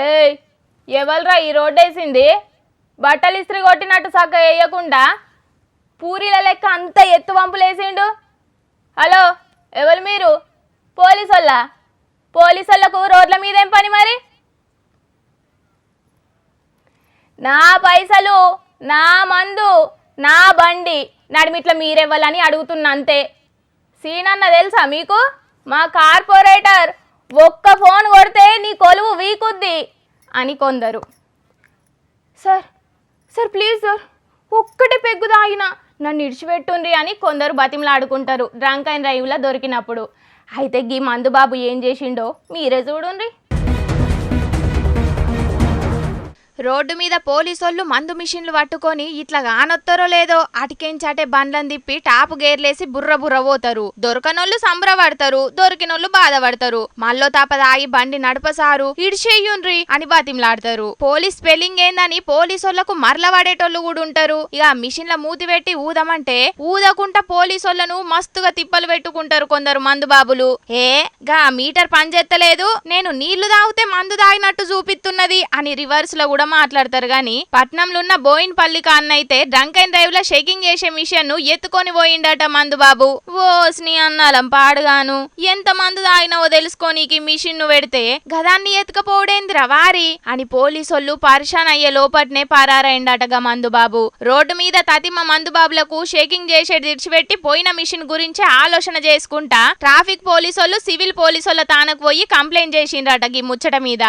ఏయ్ ఎవల్రా ఈ రోడ్ వేసింది? బట్టలు ఇస్త్రీ కొట్టినట్టు సక్క వేయకుండా పూరీల లెక్క అంత ఎత్తు వంపులేసిండు. హలో, ఎవరు మీరు? పోలీసోళ్ళా? పోలీసోళ్ళకు రోడ్ల మీదేం పని మరి? నా పైసలు, నా మందు, నా బండి నడిమిట్ల మీరెవ్వాలని అడుగుతున్నా అంతే. సీనన్న తెలుసా మీకు? మా కార్పొరేటర్ ఒక్క ఫోన్ కొడితే నీ కొలువు వీకుద్ది అని కొందరు. సార్ సార్ ప్లీజ్ సార్, ఒక్కటి పెగ్గు తాగిన నన్ను ఇడిచిపెట్టుండ్రి అని కొందరు బతిమలాడుకుంటారు డ్రంక్ అండ్ డ్రైవ్లో దొరికినప్పుడు. అయితే గీ మందు బాబు ఏం చేసిండో మీరే చూడుండ్రి. రోడ్డు మీద పోలీసోళ్ళు మందు మిషన్లు పట్టుకొని ఇట్లా కానొత్తరో లేదో అటికెంచాటే బండ్లను తిప్పి టాపు గేర్లేసి బుర్ర బుర్ర పోతారు. దొరకనోళ్ళు సంబరపడతారు, దొరికినోళ్ళు బాధపడతారు. మల్లో తాపదాగి బండి నడపసారు, ఇడిచేయుండ్రి అని బతిమలాడతారు. పోలీస్ స్పెల్లింగ్ ఏందని పోలీసోళ్లకు మరల పడేటోళ్ళు కూడా ఉంటారు. ఇక మిషన్ల మూతి పెట్టి ఊదమంటే ఊదకుంటా పోలీసోళ్లను మస్తుగా తిప్పలు పెట్టుకుంటారు కొందరు మందు బాబులు. గా మీటర్ పనిచేత్తలేదు, నేను నీళ్లు తాగితే మందు తాగినట్టు చూపిస్తున్నది అని రివర్స్ లో కూడా మాట్లాడతారు. గాని పట్నంలో ఉన్న బోయిన్పల్లి కాన్నైతే డ్రంక్ అండ్ డ్రైవ్ లో షేకింగ్ చేసే మిషన్ ను ఎత్తుకొని పోయిండట మందు బాబు. ఓస్ని అన్నాలం పాడుగాను, ఎంత మందు తాగినవో తెలుసుకోనీకి మిషన్ ను పెడితే గదాన్ని ఎత్తుకపోవడేంద్ర వారి అని పోలీసోళ్ళు పరిశాన్ అయ్యే లోపట్నే పారారైండటగా మందు బాబు. రోడ్డు మీద తతిమ మందు బాబులకు షేకింగ్ చేసేది విడిచిపెట్టి పోయిన మిషన్ గురించి ఆలోచన చేసుకుంటా ట్రాఫిక్ పోలీసోళ్ళు సివిల్ పోలీసోళ్ళ తానకు పోయి కంప్లైంట్ చేసిండ్రట ఈ ముచ్చట మీద.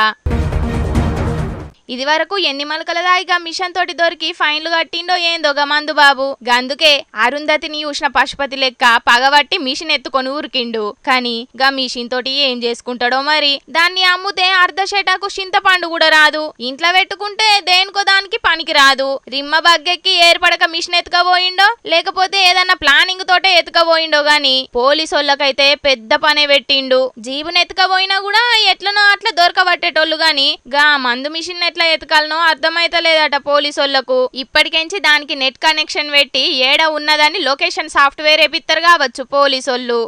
ఇది వరకు ఎన్ని మలకల దాయిగా మిషన్ తోటి దొరికి ఫైన్లు కట్టిండో ఏందోగా మందు బాబు. గందుకే అరుంధతిని చూసిన పశుపతి లెక్క పగబట్టి మిషన్ ఎత్తుకొని ఊరికిండు. కానీ గా మిషన్ తోటి ఏం చేసుకుంటాడో మరి. దాన్ని అమ్ముతే అర్ధ షేటాకు చింతపండు కూడా రాదు, ఇంట్లో పెట్టుకుంటే దేనికో దానికి పనికి రాదు. రిమ్మ బగ్గెక్కి ఏర్పడక మిషన్ ఎత్తుకపోయిండో లేకపోతే ఏదన్నా ప్లానింగ్ తోటే ఎత్తుకపోయిండో గాని పోలీసోళ్ళకైతే పెద్ద పనే పెట్టిండు. జీబుని ఎత్తుకపోయినా కూడా ఎట్లనో అట్లా దొరకబట్టేటోళ్ళు గాని గా మందు మిషన్ ఎట్లా ఎతకాలనో అర్థమైతలేదట పోలీసోళ్లకు. ఇప్పటికెంచి దానికి నెట్ కనెక్షన్ పెట్టి ఏడ ఉన్నదని లొకేషన్ సాఫ్ట్వేర్ ఏపిత్తరు కావచ్చు పోలీసోళ్ళు.